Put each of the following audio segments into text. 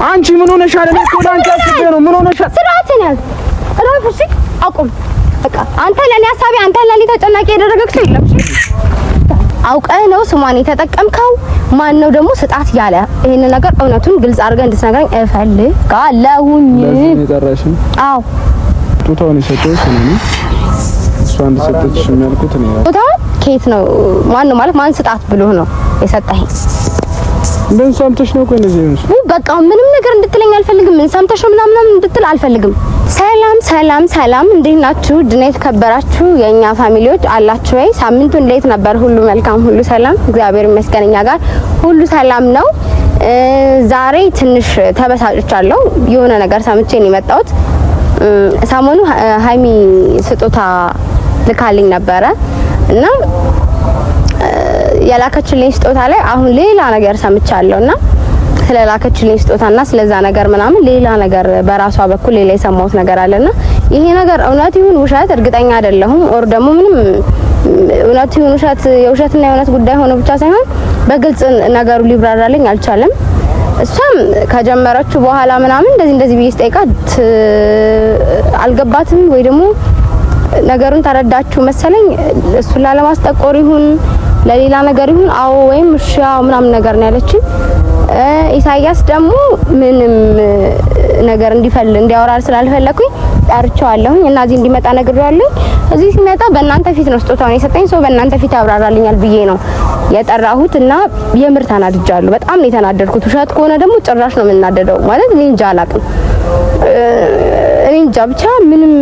አንቺ ምን ሆነሻል? እኔ እኮ ላንቺ አስቤ ነው። ምን ሆነሻል? ስርዓትን ያዝ። እሺ አቁም። በቃ አንተ ለኔ ሐሳቢ፣ አንተ ለኔ ተጨናቂ ያደረገክ ሰው የለም። እሺ አውቀህ ነው ስሟን የተጠቀምከው። ማን ነው ደግሞ ስጣት ያለ? ይሄን ነገር እውነቱን ግልጽ አድርገህ እንድትነግረኝ እፈልጋለሁኝ። ለዚህ የጠራሽኝ? አዎ ጡታውን የሰጠሁሽ እኔ ነኝ። እሷ እንደሰጠችሽ የሚያልኩት እኔ ነኝ። ጡታ ከየት ነው? ማን ነው ማለት ማን ስጣት ብሎ ነው የሰጠኝ? ምን ሰምተሽ ነው? ቆይ እንደዚህ ነው። በቃ ምንም ነገር እንድትለኝ አልፈልግም። ምን ሰምተሽ ነው ምናምን እንድትል አልፈልግም። ሰላም ሰላም ሰላም፣ እንዴት ናችሁ? ድና የተከበራችሁ የኛ ፋሚሊዎች አላችሁ ወይ? ሳምንቱ እንዴት ነበር? ሁሉ መልካም፣ ሁሉ ሰላም፣ እግዚአብሔር ይመስገን። እኛ ጋር ሁሉ ሰላም ነው። ዛሬ ትንሽ ተበሳጭቻለሁ። የሆነ ነገር ሰምቼ ነው የመጣሁት። ሰሞኑ ሀይሚ ስጦታ ልካልኝ ነበረ እና የላከችልኝ ስጦታ ላይ አሁን ሌላ ነገር ሰምቻለሁና ስለላከችልኝ ስጦታና ስለዛ ነገር ምናምን ሌላ ነገር በራሷ በኩል ሌላ የሰማሁት ነገር አለና ይሄ ነገር እውነት ይሁን ውሸት እርግጠኛ አይደለሁም። ኦር ደግሞ ምንም እውነት ይሁን ውሸት የውሸትና የእውነት ጉዳይ ሆኖ ብቻ ሳይሆን በግልጽ ነገሩ ሊብራራልኝ አልቻለም። እሷም ከጀመረችው በኋላ ምናምን እንደዚህ ብዬ ስጠይቃት አልገባትም ወይ ደግሞ ነገሩን ተረዳችሁ መሰለኝ። እሱን ላለማስጠቆር ይሁን ለሌላ ነገር ይሁን አዎ ወይም እሺ ምናምን ነገር ነው ያለችኝ። ኢሳያስ ደግሞ ምንም ነገር እንዲያወራ ስላልፈለኩኝ ጠርቼዋለሁኝ እና እዚህ እንዲመጣ ነግሬዋለሁ። እዚህ ሲመጣ በእናንተ ፊት ነው ስጦታውን የሰጠኝ። ሰው በእናንተ ፊት ያብራራልኛል ብዬ ነው የጠራሁት እና የምር ተናድጃለሁ። በጣም ነው የተናደድኩት። ውሸት ከሆነ ደግሞ ጭራሽ ነው የምናደደው። ማለት እኔ እንጃ አላውቅም። እኔ እንጃ ብቻ ምንም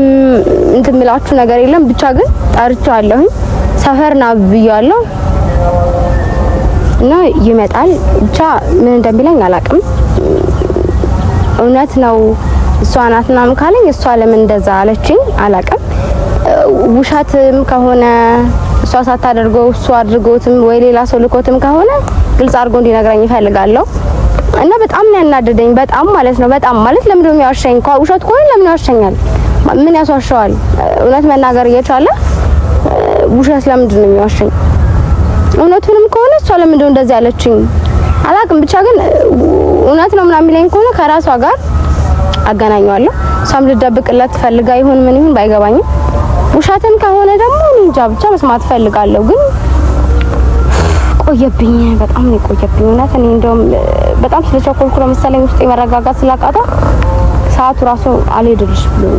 እንትን የምላችሁ ነገር የለም። ብቻ ግን ጠርቼዋለሁኝ። ሰፈርና ብያለሁ እና ይመጣል። ብቻ ምን እንደሚለኝ አላውቅም። እውነት ነው እሷ ናት ምናምን ካለኝ እሷ ለምን እንደዛ አለችኝ አላውቅም። ውሸትም ከሆነ እሷ ሳታደርገው እሱ አድርጎትም ወይ ሌላ ሰው ልኮትም ከሆነ ግልጽ አድርጎ እንዲነግረኝ እፈልጋለሁ። እና በጣም ነው ያናደደኝ። በጣም ማለት ነው በጣም ማለት ለምን ነው የሚያዋሸኝ? ውሸት ከሆነ ለምን ያዋሸኛል? ምን ያስዋሸዋል? እውነት መናገር እየቻለ ውሸት ለምንድን ነው የሚዋሸኝ? እውነቱንም ከሆነ እሷ ለምንድን ነው እንደዚህ ያለችኝ አላውቅም። ብቻ ግን እውነት ነው ምናምን የሚለኝ ከሆነ ከራሷ ጋር አገናኘዋለሁ። እሷም ልደብቅለት ፈልጋ ይሁን ምን ይሁን ባይገባኝም፣ ውሸትም ከሆነ ደግሞ እንጃ ብቻ መስማት ፈልጋለሁ። ግን ቆየብኝ፣ በጣም ነው ቆየብኝ። እውነት እኔ እንደውም በጣም ስለቸኮልኩ ነው መሰለኝ ውስጤ መረጋጋት ስላቃታ ሰዓቱ ራሱ አልሄድልሽ ብሎኝ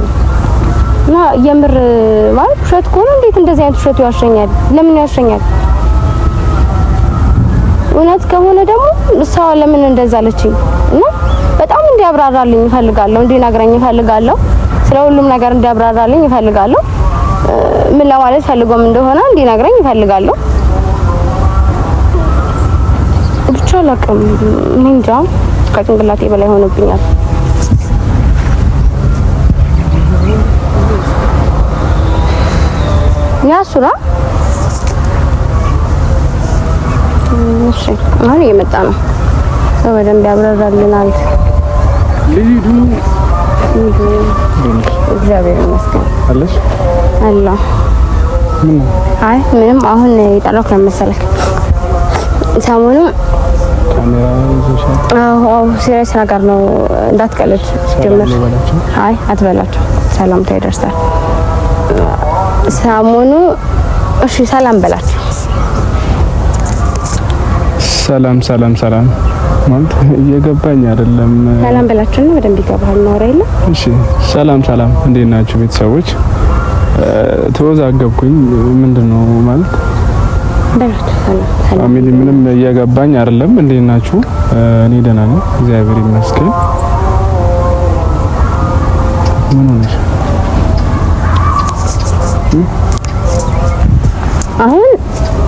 እና የምር ማለት ውሸት ከሆነ እንዴት እንደዚህ አይነት ውሸት ይዋሸኛል? ለምን ይዋሸኛል? እውነት ከሆነ ደግሞ እሷ ለምን እንደዛ አለችኝ? እና በጣም እንዲያብራራልኝ እፈልጋለሁ፣ እንዲነግረኝ እፈልጋለሁ። ስለ ሁሉም ነገር እንዲያብራራልኝ እፈልጋለሁ። ምን ለማለት ፈልጎም እንደሆነ እንዲነግረኝ እፈልጋለሁ። ብቻ አላውቅም፣ እኔ እንጃ ከጭንቅላቴ በላይ ሆኖብኛል። ያሱራ እሺ፣ አሁን እየመጣ ነው። ሰው በደንብ ያብራራልናል። ልሂዱ። እግዚአብሔር ይመስገን አለሽ አላ ምን? አይ ምንም። አሁን የጠራሁት ለመሰለክ ሰሞኑ ካሜራ ይዘሻል? አዎ ሲሪየስ ነገር ነው፣ እንዳትቀልድ ጀመር። አይ አትበላቸው፣ ሰላምታ ይደርሳል። ሰሞኑ እሺ ሰላም በላቸው። ሰላም ሰላም ሰላም ማለት እየገባኝ አይደለም። ሰላም በላቸው ነው በደንብ ይገባል ነው አይደል? እሺ ሰላም ሰላም፣ እንዴት ናችሁ ቤተሰቦች? ተወዛገብኩኝ። ምንድነው ማለት በላቸው ሰላም ፋሚሊ፣ ምንም እየገባኝ አይደለም። እንዴት ናችሁ? እኔ ደህና ነኝ እግዚአብሔር ይመስገን። ምን ሆነሽ? አሁን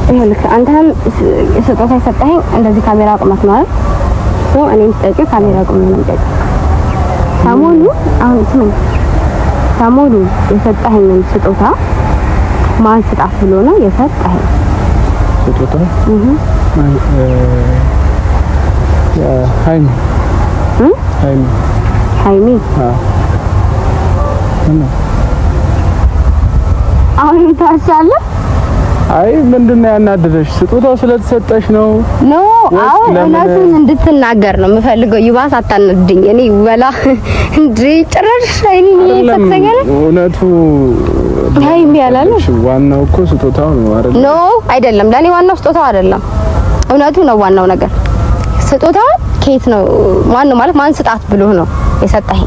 ይኸውልህ አንተም ስጦታ የሰጠኸኝ እንደዚህ ካሜራ አቁመት ነው አይደል? እኔም ስጠይቅህ ካሜራ አቁመት ነው የምጠይቅህ። ሰሞኑ የሰጠኸኝን ስጦታ ማን ስጣት ብሎ ነው የሰጠኸኝ? ስጦታ ሃይሚ አሁን ታሻለህ አይ ምንድነው ያናደደሽ? ስጦታው ስለተሰጠሽ ነው? ኖ አው እውነቱን እንድትናገር ነው የምፈልገው። ይባስ አታናድኝ። እኔ ወላ እንዴ ጭራሽ እኔ ተሰገለ እውነቱ ሃይሚ ያላል። ዋናው እኮ ስጦታው ነው አይደል? ኖ አይደለም፣ ለኔ ዋናው ስጦታው አይደለም፣ እውነቱ ነው ዋናው ነገር። ስጦታው ከየት ነው? ማን ማለት ማን ስጣት ብሎ ነው የሰጠኝ?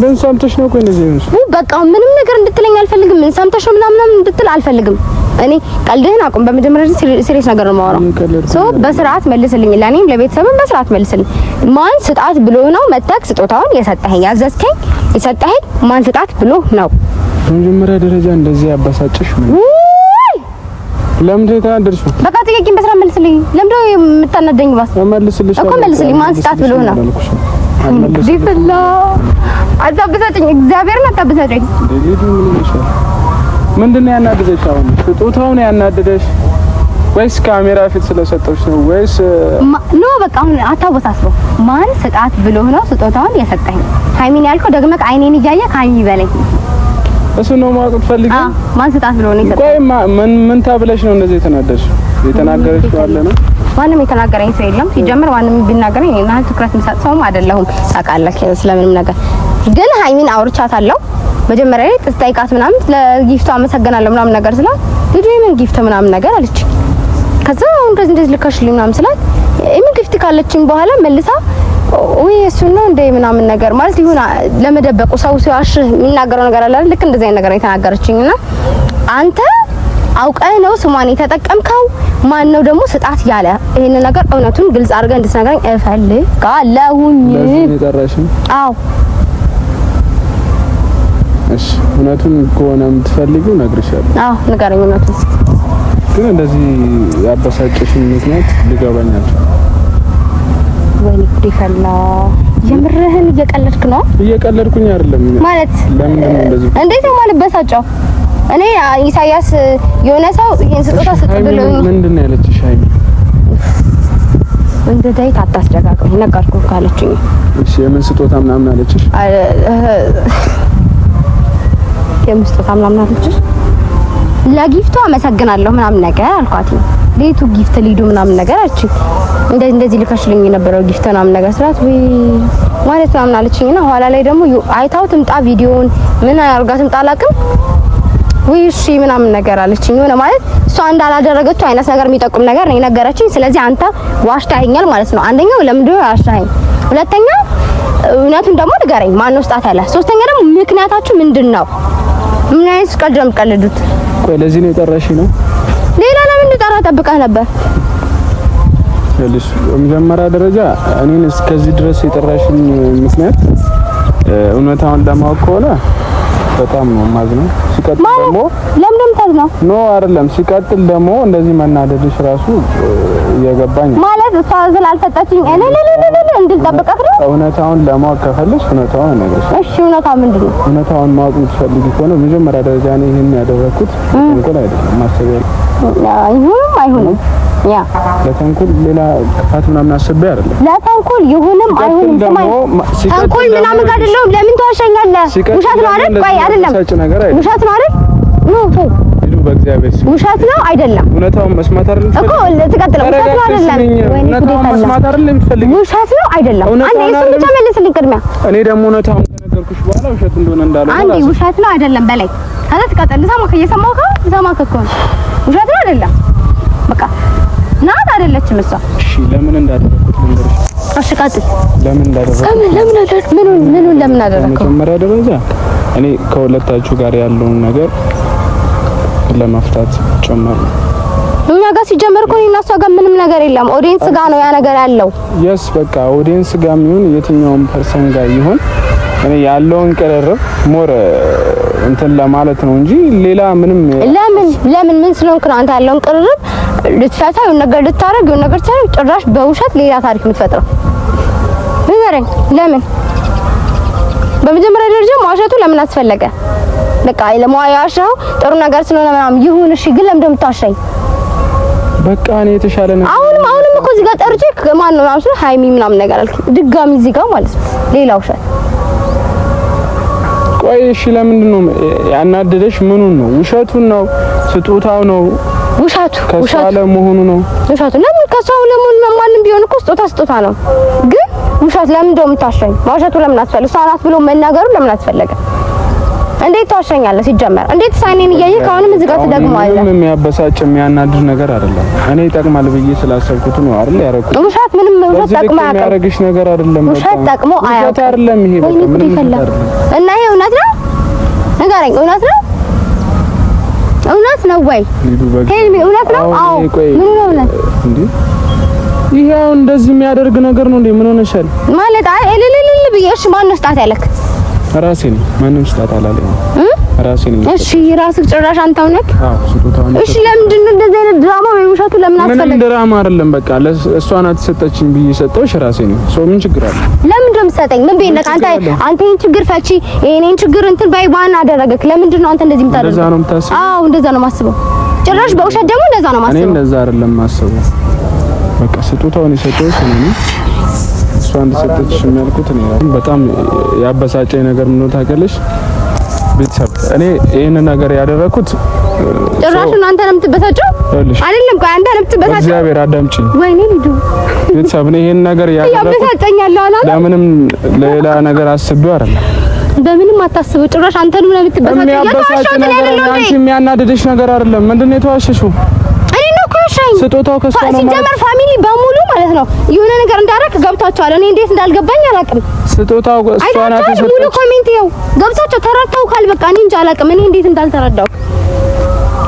ምን ሰምተሽ ነው? ቆይ እንደዚህ ነው በቃ ምንም ነገር እንድትለኝ አልፈልግም። ምን ሰምተሽ ነው ምናምን እንድትል አልፈልግም። እኔ ቀልድህን አቁም። በመጀመሪያ ሲሪየስ ነገር ነው የማወራው። ሶ በስርዓት መልስልኝ፣ ለኔም ለቤተሰብም በስርዓት መልስልኝ። ማን ስጣት ብሎ ነው መጣክ ስጦታውን የሰጠኸኝ? ያዘዝከኝ የሰጠኸኝ ማን ስጣት ብሎ ነው? በመጀመሪያ ደረጃ እንደዚህ ያባሳጭሽ ምን? ለምን ተናደድሽ? በቃ ጥያቄን በስርዓት መልስልኝ። ለምን የምታናደኝ? ባስ መልስልሽ እኮ መልስልኝ። ማን ስጣት ብሎ ነው? ዲፍላ አታበሳጭኝ፣ እግዚአብሔርን አታበሳጭኝ። ምንድን ነው ያናደደሽ? አሁን ስጦታው ነው ያናደደሽ ወይስ ካሜራ ፊት ስለሰጠሽ ነው ወይስ ኖ? በቃ አሁን አታወሳስበው። ማን ስጣት ብሎ ነው ስጦታውን የሰጠኝ? ሃይሚን ያልከው ደግመህ አይኔን እያየ ሃይሚ በለኝ። እሱ ነው ማወቅ ፈልጊ። ማን ስጣት ብሎ ነው የሰጠኝ? ቆይ ምን ታብለሽ ነው እንደዚህ የተናደድሽ? የተናገረሽ አለ ነው? ማንም የተናገረኝ ሰው የለም። ሲጀምር ማንም ቢናገረኝ እኔና ትኩረት የምሰጥ ሰውም አይደለሁም። ታውቃለህ ስለምንም ነገር። ግን ሃይሚን አውርቻታለሁ። መጀመሪያ ላይ ትጠይቃት ምናምን ለጊፍቱ አመሰግናለሁ ምናምን ነገር ስላት ልጅ ምን ጊፍት ምናምን ነገር አለች። ከዛ እንደዚህ ልከሽልኝ ምናምን ስላት ምን ጊፍት ካለችኝ በኋላ መልሳ ወይ እሱ ነው እንደ ምናምን ነገር ማለት ይሁን ለመደበቁ ሰው ሲዋሽ የሚናገረው ነገር አለ። ልክ እንደዚህ አይነት ነገር የተናገረችኝና አንተ አውቀህ ነው ስሟን የተጠቀምከው? ማን ነው ደግሞ ስጣት ያለ? ይሄን ነገር እውነቱን ግልጽ አድርገህ እንድትነግረኝ እፈልጋለሁኝ። ለዚህ ጠራሽኝ? አዎ። እሺ እውነቱን ከሆነ የምትፈልጊው ነግርሻለሁ። አዎ ንገረኝ እውነቱን። ግን እንደዚህ ያበሳጨሽኝ ምክንያት ሊገባኝ አልቻለም። ወይኔ ዲፈላ የምርህን እየቀለድክ ነው? እየቀለድኩኝ አይደለም ማለት ለምን እንደዚህ እንዴት ነው ማለት በሳጨው? እኔ ኢሳያስ የሆነ ሰው ይሄን ስጦታ ሰጥቶልኝ ምንድን ነው ያለችሽ? ሃይሚ እንደዚህ ታታስደጋግም ነገርኩህ ካለችኝ። እሺ የምን ስጦታ ምናምን አለችሽ? የምን ስጦታ ምናምን አለችሽ? ለጊፍቱ አመሰግናለሁ ምናምን ነገር አልኳት። ሌቱ ጊፍት ሊዱ ምናምን ነገር አለችኝ። እንደዚህ ልከሽልኝ የነበረው ጊፍት ምናምን ነገር ስላት ወይ ማለት ምናምን አለችኝና ኋላ ላይ ደግሞ አይታው ትምጣ ቪዲዮውን ምን አርጋ ትምጣ አላውቅም ወይ እሺ ምናምን ነገር አለችኝ። ሆነ ማለት እሷ እንዳላደረገችው አይነት ነገር የሚጠቁም ነገር ነው የነገረችኝ። ስለዚህ አንተ ዋሽታኸኛል ማለት ነው። አንደኛው ለምንድን ነው ዋሽታኸኝ? ሁለተኛ እውነቱን ደግሞ ንገረኝ፣ ማን ነው ስጣት ያለ? ሶስተኛ ደግሞ ምክንያታችሁ ምንድን ነው? ምን አይነት ቀልድ ነው የምትቀልዱት? ቆይ ለዚህ ነው የጠራሽኝ ነው? ሌላ ለምን ልጠራ ጠብቀህ ነበር? በመጀመሪያ ደረጃ እኔን እስከዚህ ድረስ የጠራሽኝ ምክንያት እውነታውን ለማወቅ ከሆነ በጣም ነው ማዝነው። ሲቀጥል ደግሞ ለምን ታዝነው? ኖ አይደለም። ሲቀጥል ደግሞ እንደዚህ መናደድሽ ራሱ እየገባኝ ማለት እሷ ስላልሰጠችኝ እኔ እንድልጠብቀህ ነው። እውነታውን ለማወቅ ከፈለሽ እውነታውን ነገርሽ። እሺ እውነታው ምንድን ነው? እውነታውን ማወቅ የምትፈልጊ ከሆነ መጀመሪያ ደረጃ ነው ይሄን ያደረኩት እንኳን አይደለም ማሰቢያ ይሁንም አይሁንም ያ ለተንኩል ሌላ ክፋት ምናምን አስቤ አይደለም። ለተንኩል ይሁንም አይሁንም ተንኩል ምናምን አይደለም። ለምን ተዋሸኛለህ? ውሸት ነው አይደል? ቆይ አይደለም ውሸት ነው አይደል? ኖ ቶ በእግዚአብሔር ውሸት ነው አይደለም? እውነታውን መስማት አይደለም እኮ ትቀጥለው። ውሸት ነው አይደለም? እውነታውን መስማት አይደለም የምትፈልጊው? ውሸት ነው አይደለም? አንዴ እሱን ብቻ መልስልኝ ቅድሚያ። እኔ ደግሞ እውነታውን ከነገርኩሽ በኋላ ውሸት እንደሆነ እንዳልሆነ አንዴ ውሸት ነው አይደለም በላይ ከዛ ትቀጥል። ልሰማህ እየሰማሁህ ልሰማህ እኮ ነው። ውሸት ነው አይደለም? በቃ ናት አይደለችም እሷ። እሺ ለምን እንዳደረኩት ልንገርሽ። እሺ ቀጥል። ለምን እንዳደረኩት ምኑን ለምን አደረከው? መጀመሪያ ደረጃ እኔ ከሁለታችሁ ጋር ያለውን ነገር ለመፍታት ጨመር ነው። እኛ ጋር ሲጀመር እኮ እኔና እሷ ጋር ምንም ነገር የለም። ኦዲየንስ ጋር ነው ያ ነገር ያለው። የስ በቃ ኦዲየንስ ጋር ይሁን የትኛውም ፐርሰን ጋር ይሁን እኔ ያለውን ቅርርብ ሞር እንትን ለማለት ነው እንጂ ሌላ ምንም ለምን ምን ስለሆንክ ነው አንተ ያለውን ቅርርብ ልትፈታ የሆነ ነገር ልታረግ የሆነ ነገር ታረግ ጭራሽ በውሸት ሌላ ታሪክ የምትፈጥረው ንገረኝ። ለምን በመጀመሪያ ደረጃ ማዋሸቱ ለምን አስፈለገ? በቃ ለማዋሻው ጥሩ ነገር ስለሆነ ምናምን ይሁን እሺ፣ ግን ለምን እንደምታዋሸኝ? በቃ እኔ የተሻለ ነገር አሁንም እኮ እዚህ ጋር ጠርቼ ማን ነው ማለት ሃይሚ ምናምን ነገር አልክ ድጋሚ እዚህ ጋር ማለት ነው ሌላ ውሸት። ቆይ እሺ ለምንድን ነው ያናደደሽ? ምኑን ነው? ውሸቱን ነው? ስጦታው ነው ውሻቱ ከሷ ለመሆኑ ነው ውሻቱ። ለምን ከሷ ለመሆኑ ማንም ቢሆን እኮ ስጦታ ነው። ግን ውሻት ለምን እንደውም ታሸኝ ውሻቱ ለምን አስፈለገ? እሷ ናት ብሎ መናገሩ ለምን አስፈለገ? እንዴት ታሸኛለህ? ሲጀመር እንዴት ሳይኔን እያየህ ከአሁንም እዚህ ጋር ትደግመዋለህ? ምንም የሚያበሳጭ የሚያናድድ ነገር አይደለም። እኔ ይጠቅማል ብዬ ስላሰብኩት ነው አይደል ያደረኩት። ውሻት ምንም ውሻት ጠቅሞ አያውቅም። የሚያደርግሽ ነገር አይደለም። ውሻት ጠቅሞ አያውቅም አይደለም። ይሄ በቃ ምንም አይደለም። እና ይሄ እውነት ነው? ንገረኝ፣ እውነት ነው? እውነት ነው ወይ? ሄልሚ እውነት ነው? አዎ። ምን ነው እውነት እንዴ? ይሄው እንደዚህ የሚያደርግ ነገር ነው እንዴ? ምን ሆነሻል ማለት? አይ እልልልል ብዬሽ ማን ነው ስጣት ያለክ? ራሴ ነኝ። ማንም ስጣት አላለኝ። ራሴ ነኝ። እሺ ራስህ ጭራሽ አንተው ነህ? አዎ ስጦታው ነው። እሺ ለምንድን ነው እንደዚህ አይነት ድራማ ወይ ውሸቱ ለምን አስፈለገ? ምንም ድራማ አይደለም። በቃ እሷ ናት ሰጠችኝ ብዬ ሰጠሁሽ። ራሴ ነኝ። ሰው ምን ችግር አለ? ለምንድን ነው የምትሰጠኝ? ምን ቤት አንተ ይሄን ችግር ፈቺ የኔን ችግር እንትን ባይ ባና አደረገክ። ለምንድን ነው አንተ እንደዚህ የምታደርገው? እንደዛ ነው የምታስበው? አዎ እንደዛ ነው የማስበው። ጭራሽ በውሸት ደግሞ እንደዛ ነው የማስበው። እኔ እንደዛ አይደለም የማስበው። በቃ ስጦታውን የሰጠሁሽ እኔ ነኝ። እሷ እንደሰጠችሽ የሚያልኩት እኔ በጣም ያበሳጨኝ ነገር ምን ነው ታውቂያለሽ? ቤተሰብ እኔ ይሄን ነገር ያደረኩት ጭራሽ አንተ ነው የምትበሳጨው አይደለም? ቆይ አንተ ነው የምትበሳጨው። እግዚአብሔር አዳምጪኝ። ወይኔ ልጁ ቤተሰብ እኔ ይሄን ነገር ያደረኩት ለምንም ሌላ ነገር አስቤው አይደለም። በምንም አታስበው። ጭራሽ አንተ ነው የምትበሳጨው። የሚያበሳጭ ነገር አንቺ የሚያናድድሽ ነገር አይደለም። ምንድነው የተዋሸሽው? ስጦታው ከሷ ነው ማለት ሲጀመር ፋሚሊ በሙሉ ማለት ነው የሆነ ነገር እንዳደረክ ገብቷቸዋል። እኔ እንዴት እንዳልገባኝ አላውቅም። ስጦታው እሷ ናት የሰጠችው። ሙሉ ኮሜንት ይኸው ገብቷቸው ተረድተው ካል በቃ እኔ እንጃ አላውቅም። እኔ እንዴት እንዳልተረዳው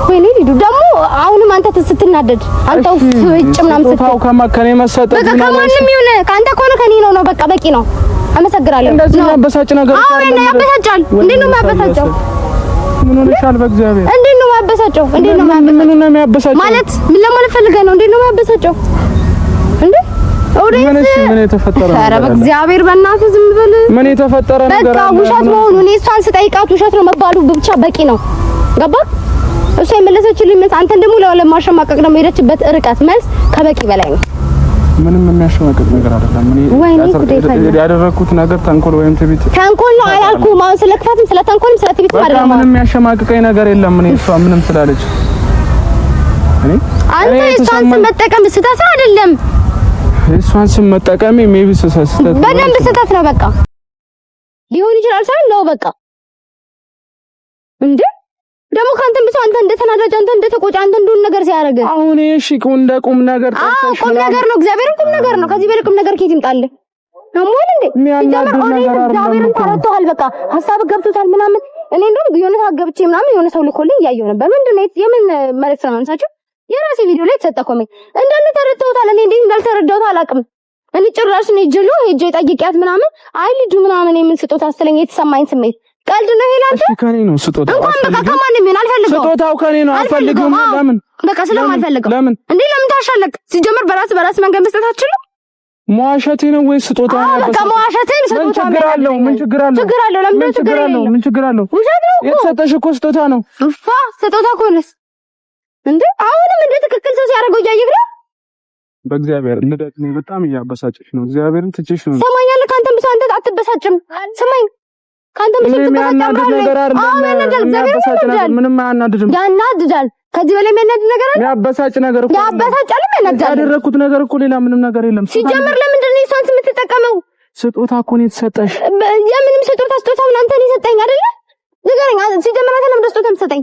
ወይኔ ሊዱ ደግሞ አሁንም አንተ ስትናደድ አንተው ፍጭ ምናምን ስጦታው ከማከኔ መሰጠት በቃ ከማንም ይሁን ከአንተ ከሆነ ከኔ ነው በቃ በቂ ነው። አመሰግናለሁ። እንደዚህ ያበሳጭ ነገር አዎ ያበሳጫል። እንዴት ነው የሚያበሳጨው? ምን ሆነሻል? በእግዚአብሔር እንዴት ነው የሚያበሳጨው? እንዴት ነው የሚያበሳጨው ማለት ምን ለማለት ፈልገህ ነው? እንዴት ነው የሚያበሳጨው እንዴ? ምን የተፈጠረ ነገር? ኧረ በእግዚአብሔር በእናትህ ዝም በል። ምን የተፈጠረ ነገር በቃ ውሸት መሆኑ እኔ እሷን ስጠይቃት ውሸት ነው መባሉ ብቻ በቂ ነው። ገባህ? እሷ የመለሰችልኝ መልስ አንተን ደግሞ ለማሸማቀቅ ነው የሄደችበት ርቀት መልስ ከበቂ በላይ ነው። ምንም የሚያሸማቀቅ ነገር አይደለም። እኔ ያደረኩት ነገር ተንኮል ወይም ትዕቢት ተንኮል ነው አላልኩም። አሁን ስለ ክፋትም ስለ ተንኮልም ስለ ትዕቢትም አይደለም። ምንም የሚያሸማቅቀኝ ነገር የለም። እኔ እሷ ምንም ስላለች አንተ እሷን ስም መጠቀም ስህተት አይደለም። እሷን ስም መጠቀም ሜቢ ስህተት በደንብ ስህተት ነው። በቃ ሊሆን ይችላል ሳይሆን ነው በቃ እንዴ ደግሞ ካንተ ብቻ አንተ እንደተናደጅ አንተ እንደተቆጫ አንተ እንደውን ነገር ሲያደርግ አሁን እሺ ቁም ነገር ጠርተሽ ቁም ነገር ነው። እግዚአብሔርን ቁም ነገር ነው። ከዚህ በላይ ቁም ነገር ከየት ይምጣልህ? አሞን እንዴ እግዚአብሔርን ተረድተዋል። በቃ ሀሳብ ገብቶታል ምናምን። እኔ እንደውም የሆነ ታገብቼ ምናምን የሆነ ሰው ልኮልኝ እያየሁ ነበር። ምንድነው የምን መልዕክት ነው አንሳችሁ? የራሴ ቪዲዮ ላይ የተሰጠ ኮሜንት እንዳለ ተረድተውታል። እኔ እንዴት እንዳልተረዳሁት አላውቅም። እኔ ጭራሽ ነው ጅሎ ሄጄ ጠይቂያት ምናምን አይ ልጁ ምናምን የምን ስጦታ አስተለኝ የተሰማኝ ስሜት ቀልድ ነው ይሄ ላንተ? እሺ ከኔ ነው ስጦታው። እንኳን በቃ ከማንም ይሁን አልፈልገውም። ስጦታው ከኔ ነው አልፈልገውም። ለምን? በቃ ስለማልፈልገው። ለምን ታሻለቅ? ሲጀመር በራስ መንገድ መስጠት አትችልም። መዋሸቴ ነው ወይ ስጦታው? በቃ መዋሸቴን ስጦታው ምን ችግር አለው? ችግር አለው። ለምን ችግር አለው? ምን ችግር አለው? ውሸት ነው እኮ የተሰጠሽ እኮ ስጦታ ነው። እፋ ስጦታ ከሆነስ እንዴ አሁንም እንደ ትክክል ሰው ሲያደርገው እያየህ ነው። በእግዚአብሔር ልደት ነው። በጣም እያበሳጨሽ ነው። እግዚአብሔርን ትችሽ ነው። ሰማኛለህ? ካንተም ብቻ አንተ አትበሳጭም። ሰማኝ ካንተም ብቻ የሚያናድድ ነገር አይደለም። ምንም አያናድድም። ያናድዳል። ከዚህ በላይ የሚያናድድ ነገር አለ? ያበሳጭ ነገር እኮ ያበሳጫል። ያደረኩት ነገር እኮ ሌላ ምንም ነገር የለም። ሲጀምር ለምንድን ነው እሷን የምትጠቀመው? ስጦታ እኮ ነው የተሰጠሽ። የምንም ስጦታውን አንተ ነው የሰጠኝ አይደለ? ንገረኝ። ሲጀምር አንተ ለምን ስጦታ የምትሰጠኝ?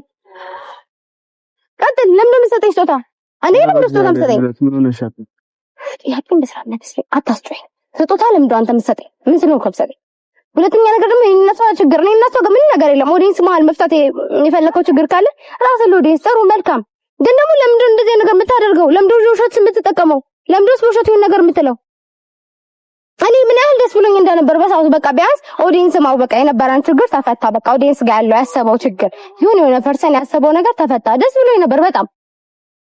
ቀጥል። ለምን የምትሰጠኝ ስጦታ? እኔ ለምን ስጦታ የምትሰጠኝ? ምን ሆነሻል? ጥያቄን በስራነት አታስጮኝ። ስጦታ ለምንድን አንተ የምትሰጠኝ? ምን ስለሆንክ የምትሰጠኝ? ሁለተኛ ነገር ደግሞ የእነሱ ችግር ነው። የእነሱ ጋር ምንም ነገር የለም። ኦዲየንስ መሀል መፍታት የፈለከው ችግር ካለ ራስህ ለኦዲየንስ ጥሩ መልካም። ግን ደግሞ ለምንድን እንደዚህ ነገር የምታደርገው? ለምንድን ውሸት የምትጠቀመው? ለምንድን ውሸት ይሄን ነገር የምትለው? እኔ ምን ያህል ደስ ብሎኝ እንደነበር በሰዓቱ በቃ ቢያንስ ኦዲየንስ ማው በቃ የነበረን ችግር ተፈታ። በቃ ኦዲየንስ ጋር ያለው ያሰበው ችግር የሆነ ፐርሰን ያሰበው ነገር ተፈታ። ደስ ብሎኝ ነበር በጣም።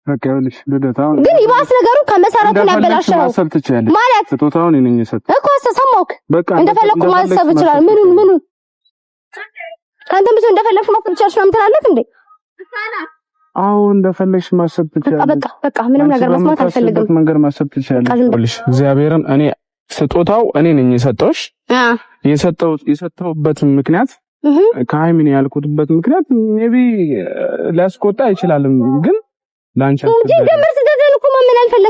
በቃ ይኸውልሽ ልደታው ግን ይባስ ነገሩ ከመሰረቱ ያበላሸው ማለት ስጦታውን እኔ ነኝ የሰጠው እኮ ሰማሁህ። እንደፈለኩ ማሰብ ይችላል። ምኑን ካንተም ብዙ እንደፈለኩ ማሰብ ይችላል ነው የምትላለህ እንዴ? አዎ እንደፈለግሽ ማሰብ ትችላለሽ። በቃ ምንም ነገር መስማት አልፈልግም። መንገድ ማሰብ ትችላለሽ። እግዚአብሔርን እኔ ስጦታው እኔ ነኝ የሰጠሁሽ። የሰጠሁበት ምክንያት ከሀይሚን ያልኩትበት ምክንያት ሜቢ ሊያስቆጣ ይችላል ግን ላንቺ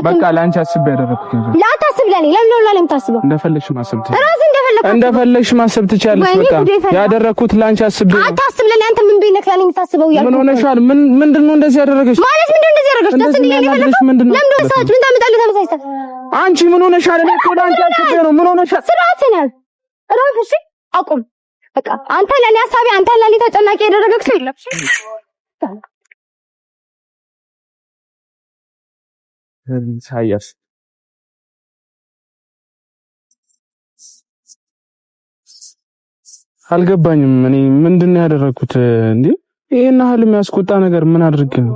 በቃ ላንቺ አስቤ ያደረኩት ላታስብ ለኔ ለምን ነው የምታስበው? እንደፈለግሽ ማሰብ እንደፈለግሽ ማሰብ ትችያለሽ። በቃ ያደረኩት ላንቺ አስቤ አታስብ ለኔ አንተ ምን ቢነክ ለኔ የምታስበው ያልኩት ምን ሆነሻል? ምንድነው እንደዚህ ያደረገሽ ማለት ምንድነው እንደዚህ ያደረገሽ? ደስ እንዲለኝ ይፈልጋል። ለምን ነው ሰዓት ምን ታመጣለህ? ተመሳሳይ አንቺ ምን ሆነሻል? እኔ እኮ ላንቺ አስቤ ነው። ምን ሆነሻል? ስርዓት ነው እራሱ። እሺ አቁም በቃ አንተ ለኔ ሐሳቢ አንተ ለኔ ተጨናቂ ያደረገክ ሰው የለም። ሳያስ አልገባኝም። እኔ ምንድነው ያደረኩት እንዴ? ይሄን ያህል የሚያስቆጣ ነገር ምን አድርጌ ነው?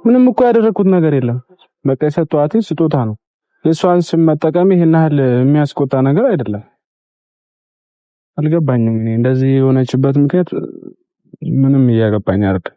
ምንም እኮ ያደረኩት ነገር የለም። በቃ የሰጠኋት ስጦታ ነው። የሷን ስም መጠቀም ይሄን ያህል የሚያስቆጣ ነገር አይደለም። አልገባኝም። እኔ እንደዚህ የሆነችበት ምክንያት ምንም እያገባኝ አይደል?